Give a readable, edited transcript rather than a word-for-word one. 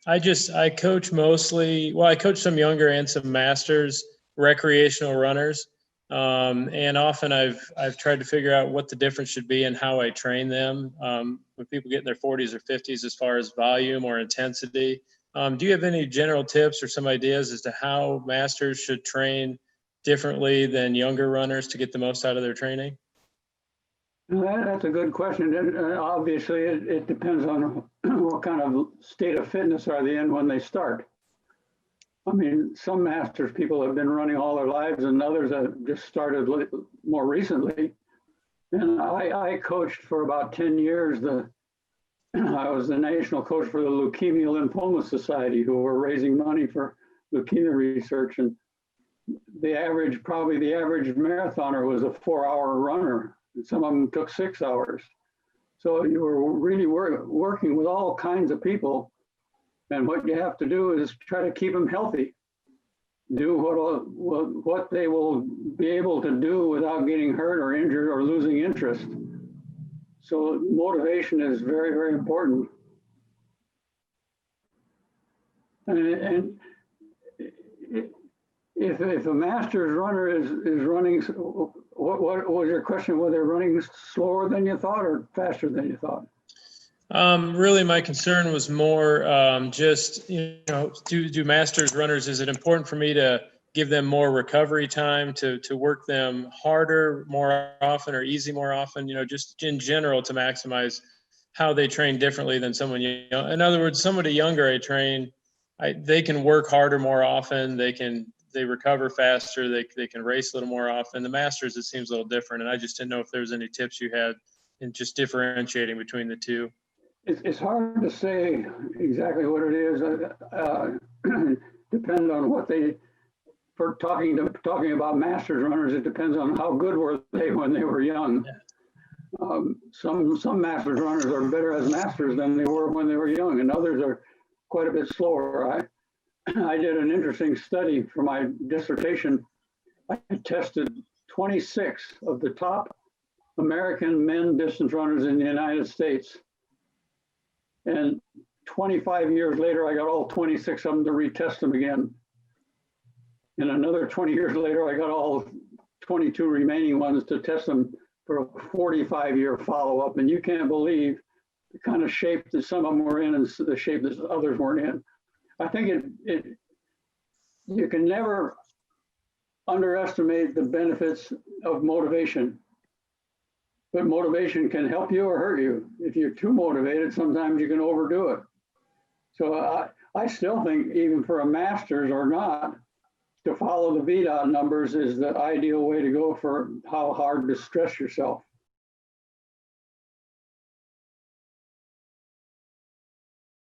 I coach mostly, well, I coach some younger and some masters recreational runners. And often I've tried to figure out what the difference should be and how I train them. When people get in their 40s or 50s, as far as volume or intensity. Do you have any general tips or some ideas as to how masters should train differently than younger runners to get the most out of their training? That's a good question. Obviously, it depends on what kind of state of fitness are they in when they start. I mean, some masters people have been running all their lives, and others have just started more recently. And I coached for about 10 years. I was the national coach for the Leukemia Lymphoma Society, who were raising money for leukemia research. And probably the average marathoner was a 4-hour runner. Some of them took 6 hours. So you were really working with all kinds of people. And what you have to do is try to keep them healthy. Do what they will be able to do without getting hurt or injured or losing interest. So motivation is very, very important. And if a master's runner is running, what was your question? Were they running slower than you thought or faster than you thought? Really, my concern was more just, do masters runners, is it important for me to give them more recovery time, to work them harder more often or easy more often, just in general to maximize how they train differently than someone young. In other words, somebody younger I train, they can work harder more often. They recover faster. They can race a little more often. The masters, it seems a little different. And I just didn't know if there was any tips you had in just differentiating between the two. It's hard to say exactly what it is. Depends on what for talking about masters runners, it depends on how good were they when they were young. Some masters runners are better as masters than they were when they were young, and others are quite a bit slower. I did an interesting study for my dissertation. I tested 26 of the top American men distance runners in the United States. And 25 years later, I got all 26 of them to retest them again. And another 20 years later, I got all 22 remaining ones to test them for a 45-year follow-up. And you can't believe the kind of shape that some of them were in and the shape that others weren't in. I think you can never underestimate the benefits of motivation. But motivation can help you or hurt you. If you're too motivated, sometimes you can overdo it. So I still think, even for a master's or not, to follow the VDOT numbers is the ideal way to go for how hard to stress yourself.